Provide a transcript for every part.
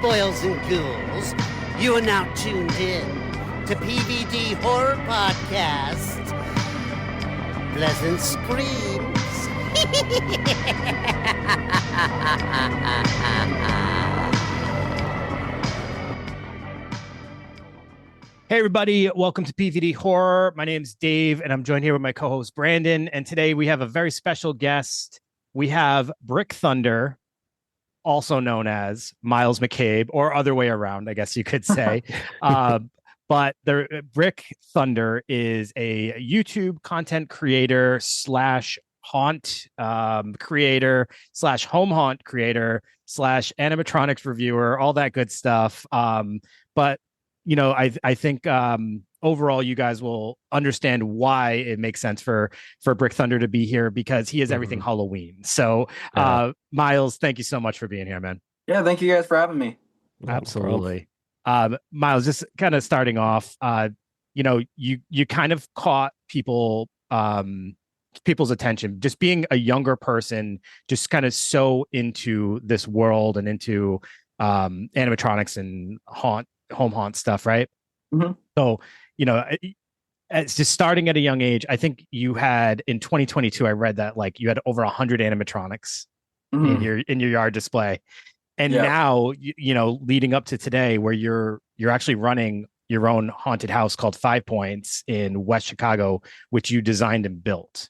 boils and ghouls. You are now tuned in to PVD Horror Podcast. Pleasant screams. Hey everybody, welcome to PVD Horror. My name's Dave and I'm joined here with my co-host Brandon. And today we have a very special guest. We have Brick Thunder, also known as Miles McCabe, or other way around, I guess you could say. But the Brick Thunder is a YouTube content creator slash haunt creator slash home haunt creator slash animatronics reviewer, all that good stuff. But you know, I think overall you guys will understand why it makes sense for Brick Thunder to be here, because he is everything Halloween. So Miles, thank you so much for being here, man. Yeah, thank you guys for having me. Absolutely. Miles, just kind of starting off, you know, you kind of caught people's attention, just being a younger person, just kind of so into this world and into animatronics and home haunt stuff, right? So, you know, it's just starting at a young age. I think you had in 2022, I read that like you had over 100 animatronics in your yard display. And now, you know, leading up to today, where you're actually running your own haunted house called 5 Points in West Chicago, which you designed and built.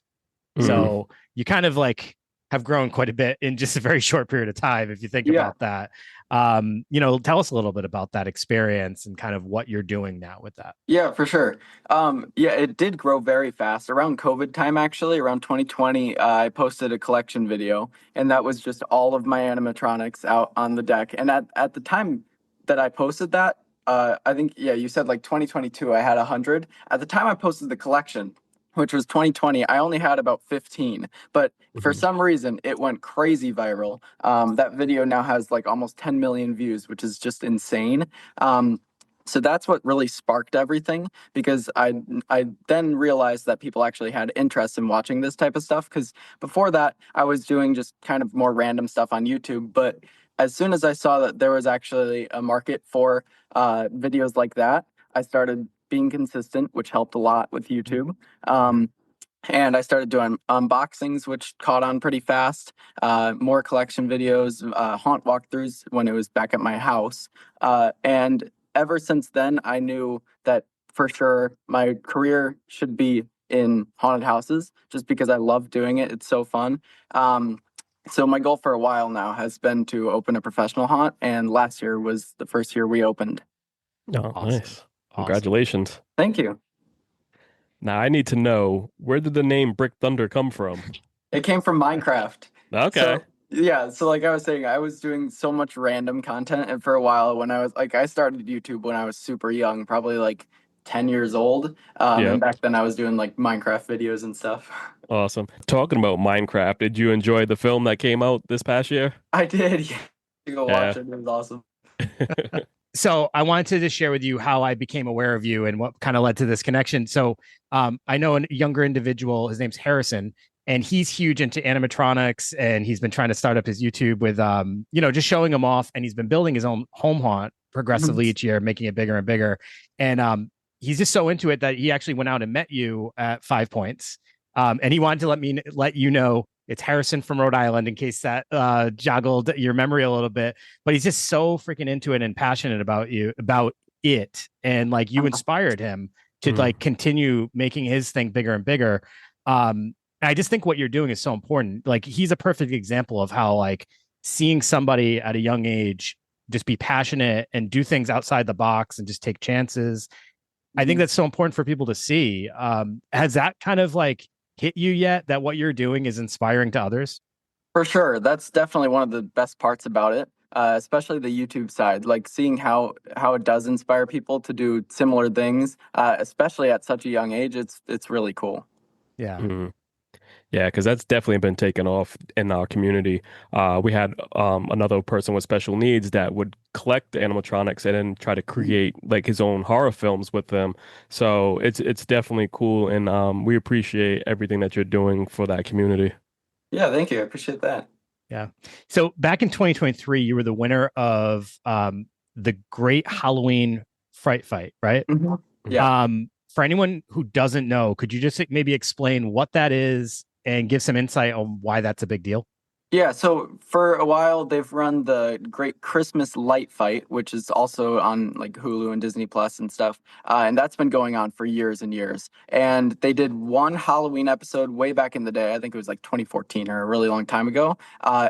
So you kind of like have grown quite a bit in just a very short period of time, if you think about that. You know, tell us a little bit about that experience and kind of what you're doing now with that. Yeah, for sure. It did grow very fast. Around COVID time, actually, around 2020, I posted a collection video, and that was just all of my animatronics out on the deck. And at the time that I posted that, I think, you said like 2022, I had 100. At the time I posted the collection, which was 2020, I only had about 15. But for some reason, it went crazy viral. That video now has like almost 10 million views, which is just insane. So that's what really sparked everything, because I then realized that people actually had interest in watching this type of stuff. Because before that, I was doing just kind of more random stuff on YouTube. But as soon as I saw that there was actually a market for videos like that, I started being consistent, which helped a lot with YouTube. And I started doing unboxings, which caught on pretty fast. More collection videos, haunt walkthroughs when it was back at my house. And ever since then, I knew that for sure my career should be in haunted houses, just because I love doing it. It's so fun. So my goal for a while now has been to open a professional haunt, and last year was the first year we opened. Oh, awesome. Nice. Congratulations. Thank you. Now I need to know, where did the name Brick Thunder come from? It came from Minecraft. Okay. So like I was saying, I was doing so much random content, and for a while when I was like, I started YouTube when I was super young, probably like 10 years old. And back then I was doing like Minecraft videos and stuff. Awesome. Talking about Minecraft, did you enjoy the film that came out this past year? I did. You go watch it. It was awesome. So I wanted to just share with you how I became aware of you and what kind of led to this connection. So I know a younger individual, his name's Harrison, and he's huge into animatronics, and he's been trying to start up his YouTube with, you know, just showing him off. And he's been building his own home haunt progressively each year, making it bigger and bigger. And he's just so into it that he actually went out and met you at 5 Points. And he wanted to let you know it's Harrison from Rhode Island, in case that joggled your memory a little bit. But he's just so freaking into it and passionate about it. And like you inspired him to like continue making his thing bigger and bigger. I just think what you're doing is so important. Like, he's a perfect example of how like seeing somebody at a young age just be passionate and do things outside the box and just take chances. I think that's so important for people to see. Has that kind of like hit you yet, that what you're doing is inspiring to others? For sure. That's definitely one of the best parts about it, especially the YouTube side, like seeing how it does inspire people to do similar things, especially at such a young age. It's really cool. Yeah. Yeah, because that's definitely been taken off in our community. We had another person with special needs that would collect the animatronics and then try to create like his own horror films with them. So it's definitely cool, and we appreciate everything that you're doing for that community. Yeah, thank you. I appreciate that. Yeah. So back in 2023, you were the winner of the Great Halloween Fright Fight, right? Mhm. Yeah. For anyone who doesn't know, could you just maybe explain what that is and give some insight on why that's a big deal? Yeah, so for a while they've run the Great Christmas Light Fight, which is also on like Hulu and Disney Plus and stuff, and that's been going on for years and years. And they did one Halloween episode way back in the day. I think it was like 2014 or a really long time ago.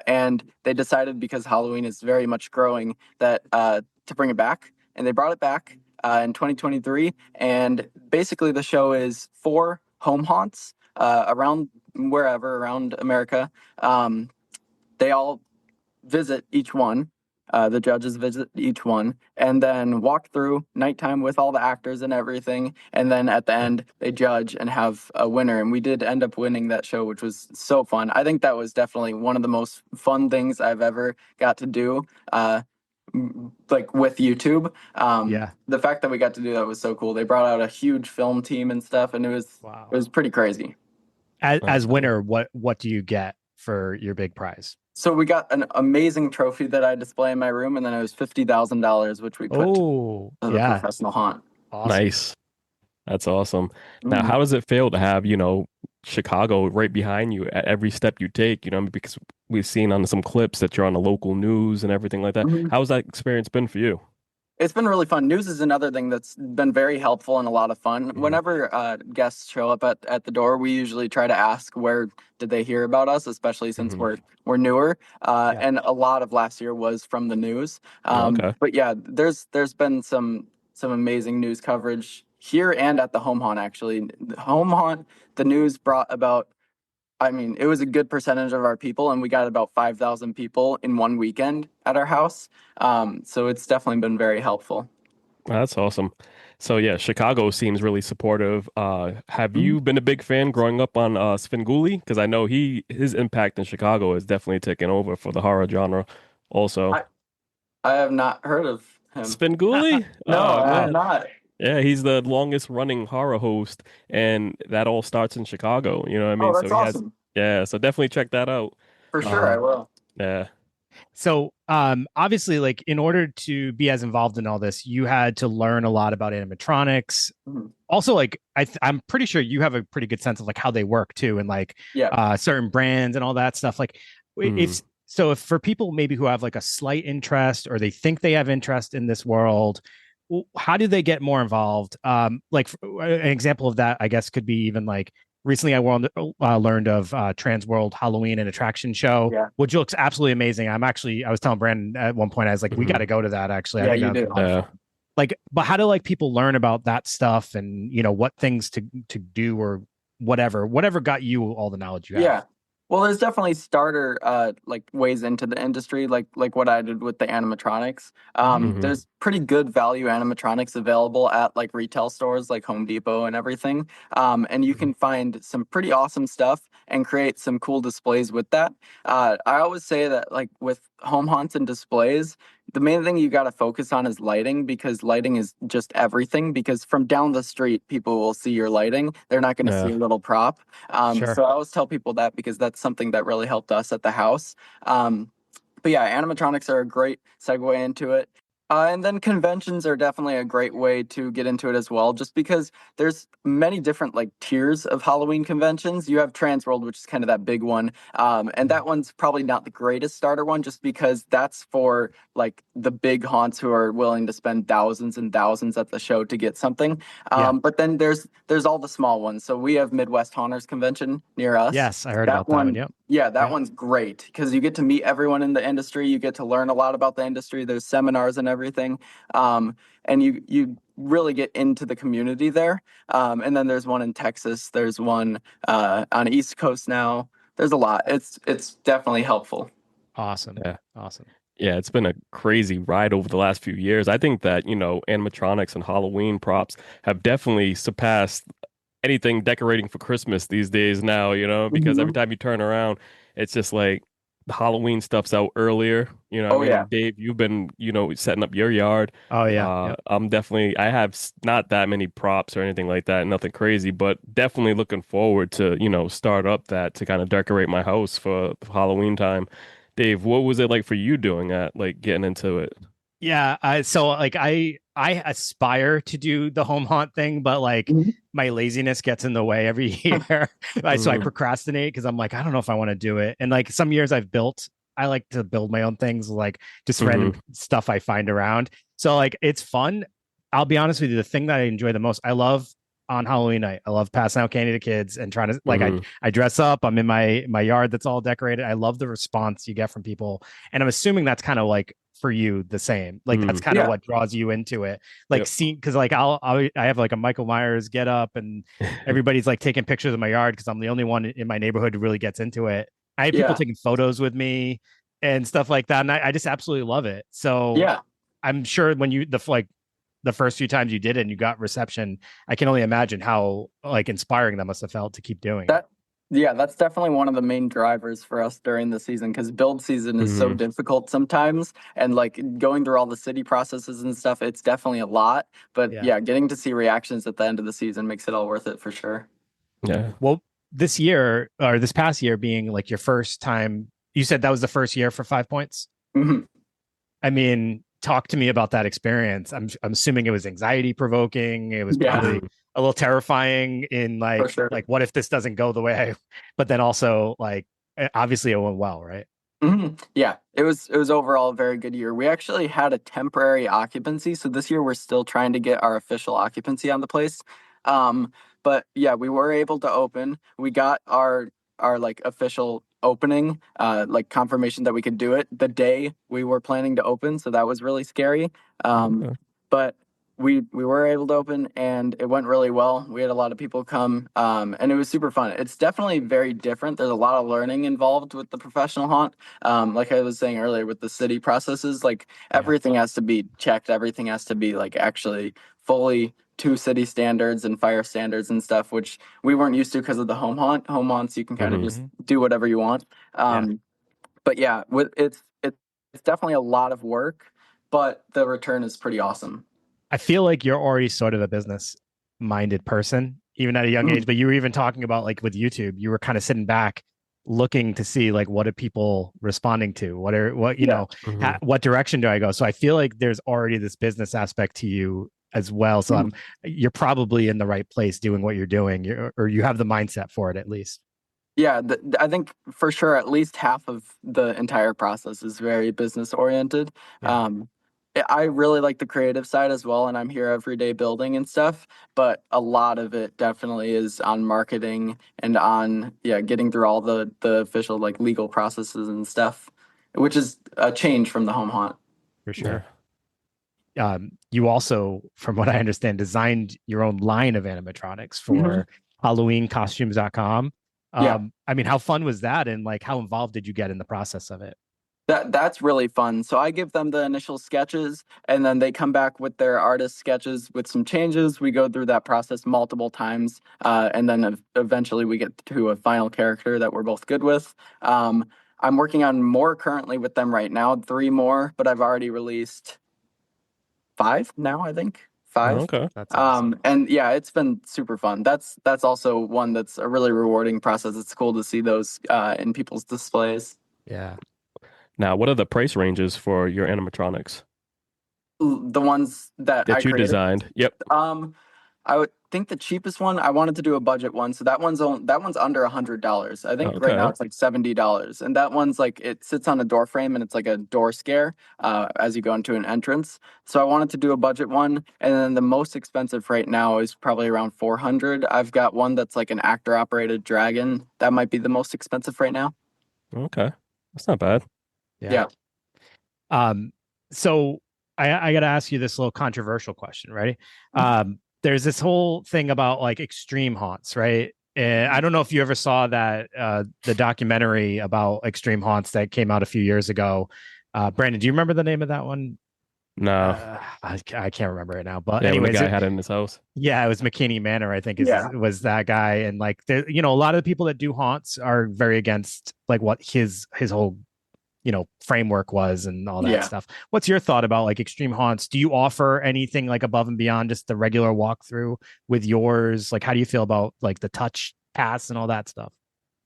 And they decided because Halloween is very much growing that to bring it back, and they brought it back in 2023. And basically, the show is four home haunts around wherever around America. They all visit each one. The judges visit each one and then walk through nighttime with all the actors and everything. And then at the end, they judge and have a winner. And we did end up winning that show, which was so fun. I think that was definitely one of the most fun things I've ever got to do. Like with YouTube, Yeah. the fact that we got to do that was so cool. They brought out a huge film team and stuff, and it Wow. was pretty crazy. As winner, what do you get for your big prize? So we got an amazing trophy that I display in my room, and then it was $50,000, which we put Oh, to the yeah. professional haunt. Awesome. Nice. That's awesome. Now, Mhm. how does it feel to have, Chicago right behind you at every step you take, because we've seen on some clips that you're on the local news and everything like that. Mhm. How's that experience been for you? It's been really fun. News is another thing that's been very helpful and a lot of fun. Mhm. Whenever guests show up at the door, we usually try to ask where did they hear about us, especially since Mhm. we're newer. Yeah. And a lot of last year was from the news. Okay. But yeah, there's been some amazing news coverage here and at the home haunt. Actually, the home haunt, the news brought about. I mean, it was a good percentage of our people, and we got about 5,000 people in one weekend at our house. So it's definitely been very helpful. That's awesome. So yeah, Chicago seems really supportive. Have Mhm. you been a big fan growing up on Svengoolie? Because I know his impact in Chicago is definitely taken over for the horror genre also. I, I have not heard of him. Svengoolie? No, Oh I have man. not. Yeah, he's the longest running horror host, and that all starts in Chicago. You know what I Oh, mean? So that's he has, awesome. yeah, so definitely check that out. For sure, I Um, will. yeah. So, obviously, like in order to be as involved in all this, you had to learn a lot about animatronics. Mhm. Also, like I'm pretty sure you have a pretty good sense of like how they work too, and like Yeah. certain brands and all that stuff. Like, Mm, if for people maybe who have like a slight interest or they think they have interest in this world, how do they get more involved? An example of that, I guess, could be even like recently learned of Trans World Halloween and Attraction Show, Yeah. which looks absolutely amazing. I was telling Brandon at one point, I was like, we mhm. got to go to that actually. I Yeah, think you that's a do. lot of fun. Like, but how do like people learn about that stuff and what things to do or whatever got you all the knowledge you have? Yeah. Well, there's definitely starter like ways into the industry, like what I did with the animatronics. Mhm. Mhm. There's pretty good value animatronics available at like retail stores like Home Depot and everything. And you Mhm. can find some pretty awesome stuff and create some cool displays with that. I always say that like with home haunts and displays, the main thing you got to focus on is lighting because lighting is just everything. Because from down the street, people will see your lighting. They're not going to see Yeah. a little prop. Sure. So I always tell people that because that's something that really helped us at the house. But yeah, animatronics are a great segue into it. And then conventions are definitely a great way to get into it as well, just because there's many different like tiers of Halloween conventions. You have Transworld, which is kind of that big one, and that one's probably not the greatest starter one, just because that's for like the big haunts who are willing to spend thousands and thousands at the show to get something. Yeah. But then there's all the small ones. So we have Midwest Haunters Convention near us. Yes, I heard That about that one. one, Yep. yeah, that Yeah. one's great because you get to meet everyone in the industry. You get to learn a lot about the industry. There's seminars and everything, and you really get into the community there. And then there's one in Texas. There's one on East Coast now. There's a lot. It's definitely helpful. Awesome. Yeah. Awesome. Yeah, it's been a crazy ride over the last few years. I think that, animatronics and Halloween props have definitely surpassed anything decorating for Christmas these days now, because every Mhm. time you turn around, it's just like the Halloween stuff's out earlier. Oh I yeah, mean? Dave, you've been, setting up your yard. Oh yeah. Yep. I have not that many props or anything like that, nothing crazy, but definitely looking forward to, start up that to kind of decorate my house for Halloween time. Dave, what was it like for you doing that, like getting into it? Yeah, so like I aspire to do the home haunt thing, but like Mhm. my laziness gets in the way every year. So I Mhm. procrastinate because I'm like, I don't know if I want to do it. And like some years I like to build my own things, like just random Mhm. stuff I find around. So like it's fun. I'll be honest with you, the thing that I enjoy the most, I love on Halloween night. I love passing out candy to kids and trying to like Mhm. I dress up. I'm in my yard that's all decorated. I love the response you get from people, and I'm assuming that's kind of like for you the same. Like that's Mhm. kind of Yeah. what draws you into it. Like Yep. seeing because like I have like a Michael Myers get up and everybody's like taking pictures of my yard because I'm the only one in my neighborhood who really gets into it. I have people Yeah. taking photos with me and stuff like that, and I just absolutely love it. So Yeah. I'm sure when you the first few times you did it and you got reception, I can only imagine how like inspiring that must have felt to keep doing it. That yeah, that's definitely one of the main drivers for us during the season because build season is so Mhm. difficult sometimes, and like going through all the city processes and stuff, it's definitely a lot. But Yeah. yeah, getting to see reactions at the end of the season makes it all worth it for sure. Yeah. Well, this year or this past year being like your first time, you said that was the first year for 5 points. Mhm. I mean, talk to me about that experience. I'm assuming it was anxiety provoking. It was Yeah, probably Mhm. a little terrifying in for sure. like what if this doesn't go the way I, but then also like obviously it went well, right? Yeah, it was overall a very good year. We actually had a temporary occupancy, so this year we're still trying to get our official occupancy on the place. Um, but yeah, we were able to open. We got our like official opening, like confirmation that we could do it the day we were planning to open, so that was really scary. Um, Okay. but we were able to open and it went really well. We had a lot of people come, and it was super fun. It's definitely very different. There's a lot of learning involved with the professional haunt, like I was saying earlier with the city processes, like Yeah, everything has to be checked, everything has to be like actually fully to city standards and fire standards and stuff, which we weren't used to because of the home haunt. Home haunts you can kind of Mhm. just do whatever you want. yeah. But yeah, it's definitely a lot of work, but the return is pretty awesome. I feel like you're already sort of a business minded person, even at a young age. Mhm. But you were even talking about like with YouTube, you were kind of sitting back looking to see like what are people responding to? What you Yeah. know, Mhm. what direction do I go? So I feel like there's already this business aspect to you as well. So Mhm. you're probably in the right place doing what you're doing, or you have the mindset for it at least. Yeah, I think for sure at least half of the entire process is very business oriented. Yeah, I really like the creative side as well, and I'm here every day building and stuff. But a lot of it definitely is on marketing and on getting through all the official like legal processes and stuff, which is a change from the home haunt. for Yeah. sure. You also, from what I understand, designed your own line of animatronics Mhm. for HalloweenCostumes.com. Yeah. I mean, how fun was that? And like, how involved did you get in the process of it? That's really fun. So I give them the initial sketches and then they come back with their artist sketches with some changes. We go through that process multiple times. And then eventually we get to a final character that we're both good with. I'm working on more currently with them right now, three more, but I've already released five now, I think. Five. Okay. That's awesome. And yeah, it's been super fun. That's also one that's a really rewarding process. It's cool to see those in people's displays. Yeah. Now, what are the price ranges for your animatronics The ones that I that you created. designed? Yep. Um, I would think the cheapest one. I wanted to do a budget one, so that one's under $100. I think right now Okay. it's like $70, and that one's like it sits on a door frame and it's like a door scare as you go into an entrance. So I wanted to do a budget one, and then the most expensive right now is probably around 400. I've got one that's like an actor operated dragon. That might be the most expensive right now. Okay. That's not bad. Yeah. Yeah. Um, so I got to ask you this little controversial question, right? There's this whole thing about like extreme haunts, right? And I don't know if you ever saw that the documentary about extreme haunts that came out a few years ago. Brandon, do you remember the name of that one? No. I can't remember it now, but Yeah, when the anyways, guy had it in his house. yeah, it was McKinney Manor, I think Yeah. was that guy, and like there, a lot of the people that do haunts are very against like what his whole framework was and all that Yeah. stuff. What's your thought about like extreme haunts? Do you offer anything like above and beyond just the regular walkthrough with yours? Like, how do you feel about like the touch pass and all that stuff?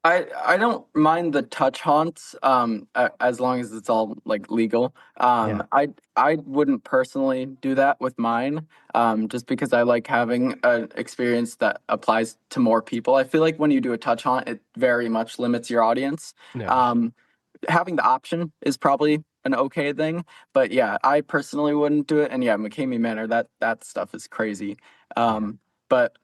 I don't mind the touch haunts as long as it's all like legal. Yeah. I wouldn't personally do that with mine just because I like having an experience that applies to more people. I feel like when you do a touch haunt, it very much limits your audience. Yeah. Um, Having the option is probably an okay thing, but yeah, I personally wouldn't do it. And yeah, McCamey Manor, that stuff is crazy. But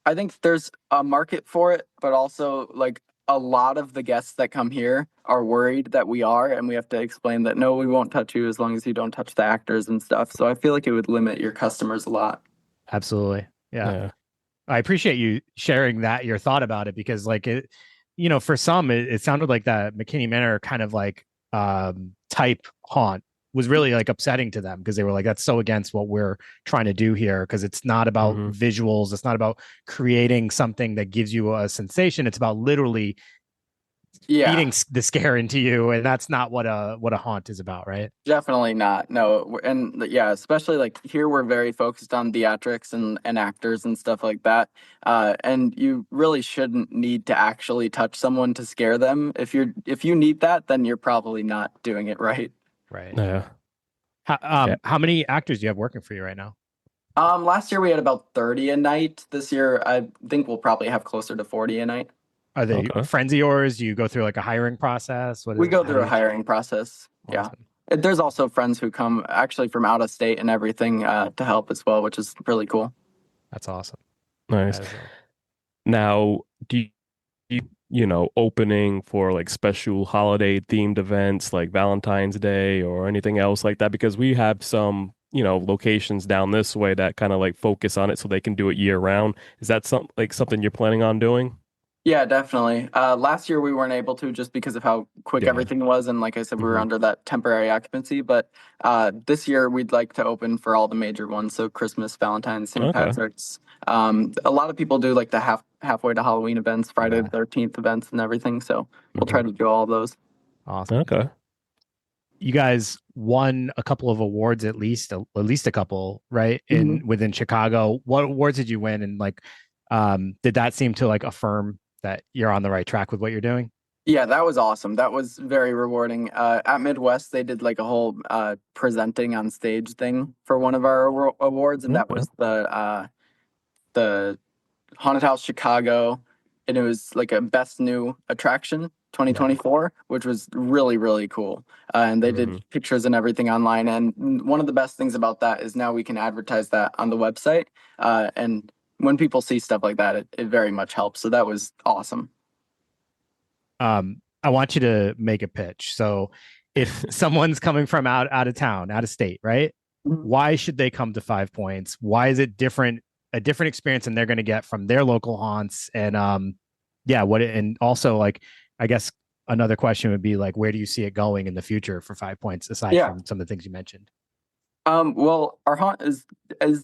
I think there's a market for it, but also like a lot of the guests that come here are worried that we are, and we have to explain that no, we won't touch you as long as you don't touch the actors and stuff. So I feel like it would limit your customers a lot. Absolutely. Yeah. Yeah. I appreciate you sharing that, your thought about it, because like it, for some, it sounded like that McKinney Manor kind of like type haunt was really like upsetting to them because they were like, that's so against what we're trying to do here. Because it's not about visuals. It's not about creating something that gives you a sensation. It's about literally feeding the scare into you. And that's not what a haunt is about, right? Definitely not. No. And yeah, especially like here, we're very focused on theatrics and actors and stuff like that. And you really shouldn't need to actually touch someone to scare them. If you need that, then you're probably not doing it right. Right. Yeah. How many actors do you have working for you right now? Last year we had about 30 a night. This year, I think we'll probably have closer to 40 a night. Are they friends of yours? Do you go through like a hiring process? We go through a hiring process. Awesome. Yeah. There's also friends who come actually from out of state and everything to help as well, which is really cool. That's awesome. Nice. Now, do you opening for like special holiday themed events like Valentine's Day or anything else like that? Because we have some, locations down this way that kind of like focus on it so they can do it year round. Is that something you're planning on doing? Yeah, definitely. Last year we weren't able to just because of how quick everything was, and like I said, we were under that temporary occupancy. But this year we'd like to open for all the major ones, so Christmas, Valentine's, St. Patrick's. A lot of people do like the halfway to Halloween events, Friday the 13th events, and everything. So we'll try to do all of those. Awesome. Okay. You guys won a couple of awards, at least a couple, right? Within Chicago. What awards did you win? And like, did that seem to like affirm that you're on the right track with what you're doing? Yeah, that was awesome. That was very rewarding. At Midwest, they did like a whole presenting on stage thing for one of our awards, and that was the Haunted House Chicago, and it was like a Best New Attraction 2024, which was really, really cool. And they did pictures and everything online. And one of the best things about that is now we can advertise that on the website. And when people see stuff like that, it very much helps. So that was awesome. I want you to make a pitch. So if someone's coming from out of town, out of state, right? Why should they come to 5 Points? Why is it a different experience than they're going to get from their local haunts? And and also like, I guess another question would be like, where do you see it going in the future for 5 Points aside from some of the things you mentioned? Well, our haunt is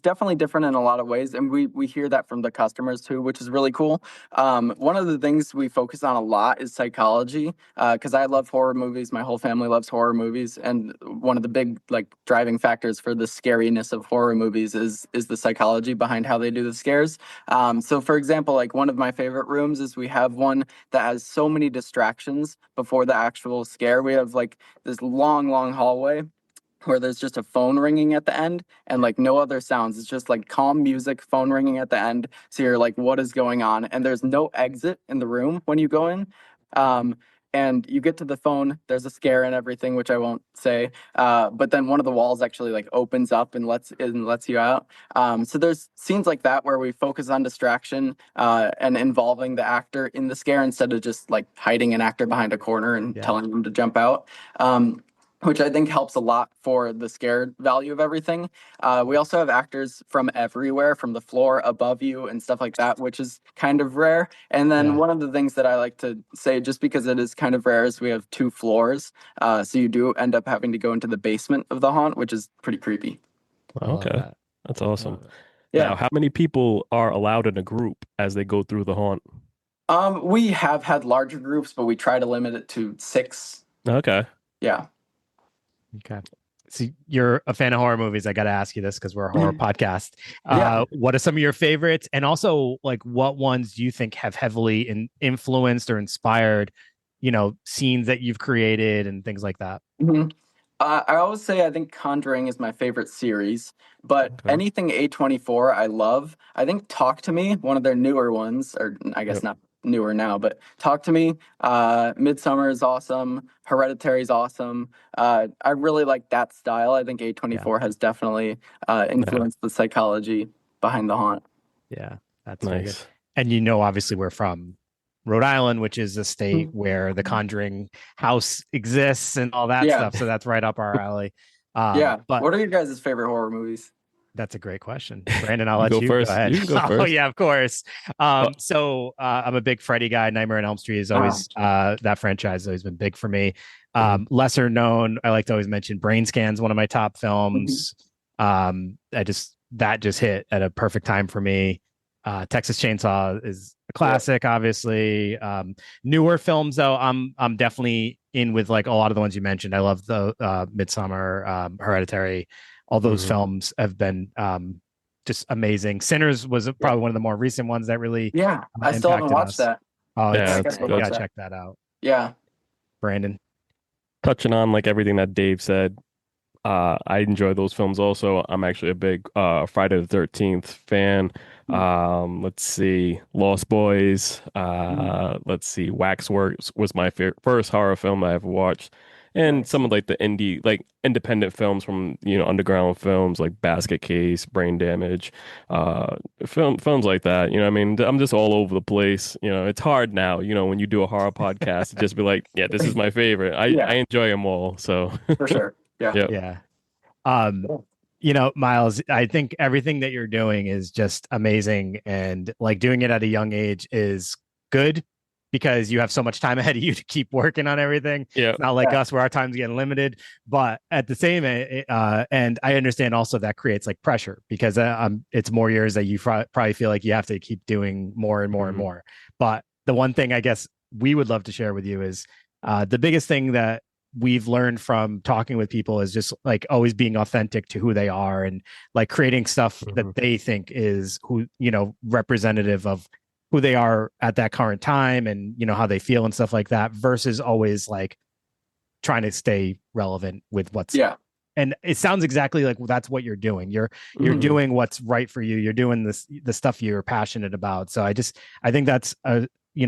definitely different in a lot of ways, and we hear that from the customers too, which is really cool. One of the things we focus on a lot is psychology, because I love horror movies. My whole family loves horror movies, and one of the big like driving factors for the scariness of horror movies is the psychology behind how they do the scares. So, for example, like one of my favorite rooms is we have one that has so many distractions before the actual scare. We have like this long, long hallway where there's just a phone ringing at the end and like no other sounds. It's just like calm music, phone ringing at the end. So you're like, what is going on? And there's no exit in the room when you go in. And you get to the phone, there's a scare and everything, which I won't say. But then one of the walls actually like opens up and lets you out. So there's scenes like that where we focus on distraction and involving the actor in the scare instead of just like hiding an actor behind a corner and telling them to jump out. Which I think helps a lot for the scared value of everything. We also have actors from everywhere, from the floor above you and stuff like that, which is kind of rare. And then one of the things that I like to say, just because it is kind of rare, is we have 2 floors. So you do end up having to go into the basement of the haunt, which is pretty creepy. Okay. That's awesome. Yeah. Now, how many people are allowed in a group as they go through the haunt? We have had larger groups, but we try to limit it to 6. Okay. Yeah. Okay. So you're a fan of horror movies. I got to ask you this because we're a horror podcast. Yeah. What are some of your favorites? And also, like, what ones do you think have heavily influenced or inspired, scenes that you've created and things like that? Mhm. I always say I think Conjuring is my favorite series, but Okay. anything A24 I love. I think Talk to Me, one of their newer ones, or I guess Yep. not newer now, but Talk to Me, Midsummer is awesome, Hereditary is awesome. I really like that style. I think A24 has definitely influenced the psychology behind The Haunt. Yeah, that's very good. Nice. And obviously we're from Rhode Island, which is a state where the Conjuring house exists and all that Yeah. stuff. So that's right up our alley. Yeah. But What are your guys' favorite horror movies? that's a great question. Brandon, I'll You let go you first. go ahead. You can go Oh, first. yeah, of course. Well- So I'm a big Freddy guy. Nightmare on Elm Street is always that franchise has always been big for me. Lesser known, I like to always mention Brain Scan's one of my top films. That just hit at a perfect time for me. Texas Chainsaw is a classic, obviously. Newer films, though, I'm definitely in with like a lot of the ones you mentioned. I love the Midsummer, Hereditary. All those films have been just amazing. Sinners was probably one of the more recent ones that really I still haven't impacted watched us. that. Oh, Yeah, it's, that's you good. gotta check that out. Yeah. Brandon. Touching on like everything that Dave said, I enjoy those films also. I'm actually a big Friday the 13th fan. Let's see, Lost Boys. Let's see, Waxworks was my first horror film I ever watched. And some of like the independent films from, underground films like Basket Case, Brain Damage, films like that. I mean, I'm just all over the place. It's hard now, when you do a horror podcast to just be like, yeah, this is my favorite. I enjoy them all. So For sure. Yeah. Yep. Yeah. Miles, I think everything that you're doing is just amazing. And like doing it at a young age is good because you have so much time ahead of you to keep working on everything. Yeah. It's not like us where our time's getting limited, but at the same, and I understand also that creates like pressure because it's more years that you probably feel like you have to keep doing more and more and more. But the one thing I guess we would love to share with you is the biggest thing that we've learned from talking with people is just like always being authentic to who they are and like creating stuff that they think is representative of who they are at that current time and how they feel and stuff like that versus always like trying to stay relevant with what's and it sounds exactly like that's what you're doing. You're doing what's right for you. You're doing the stuff you're passionate about. So I think that's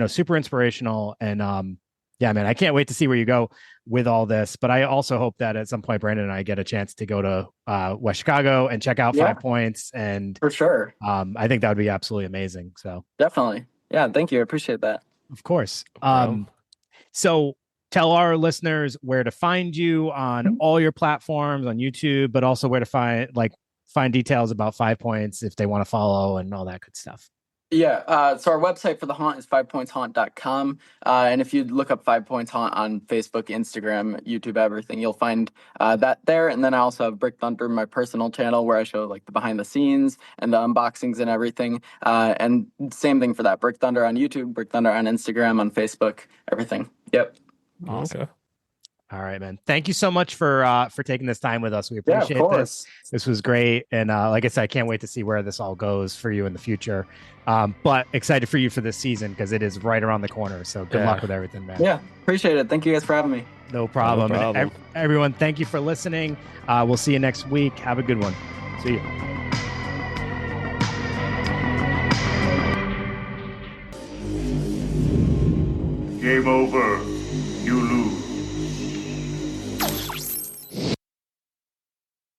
super inspirational and yeah, man, I can't wait to see where you go with all this. But I also hope that at some point, Brandon and I get a chance to go to West Chicago and check out 5 Points. And for sure, I think that would be absolutely amazing. So definitely, yeah, thank you, I appreciate that. Of course. So tell our listeners where to find you on all your platforms on YouTube, but also where to find details about 5 Points if they want to follow and all that good stuff. Yeah, so our website for The Haunt is 5pointshaunt.com. And if you look up 5 Points Haunt on Facebook, Instagram, YouTube, everything, you'll find that there. And then I also have Brick Thunder, my personal channel, where I show like the behind the scenes and the unboxings and everything. And same thing for that. Brick Thunder on YouTube, Brick Thunder on Instagram, on Facebook, everything. Yep. Awesome. Okay. All right, man. Thank you so much for taking this time with us. We appreciate this. This was great. And like I said, I can't wait to see where this all goes for you in the future. But excited for you for this season because it is right around the corner. So good luck with everything, man. Yeah, appreciate it. Thank you guys for having me. No problem. No problem. And everyone, thank you for listening. We'll see you next week. Have a good one. See you. Game over. You lose.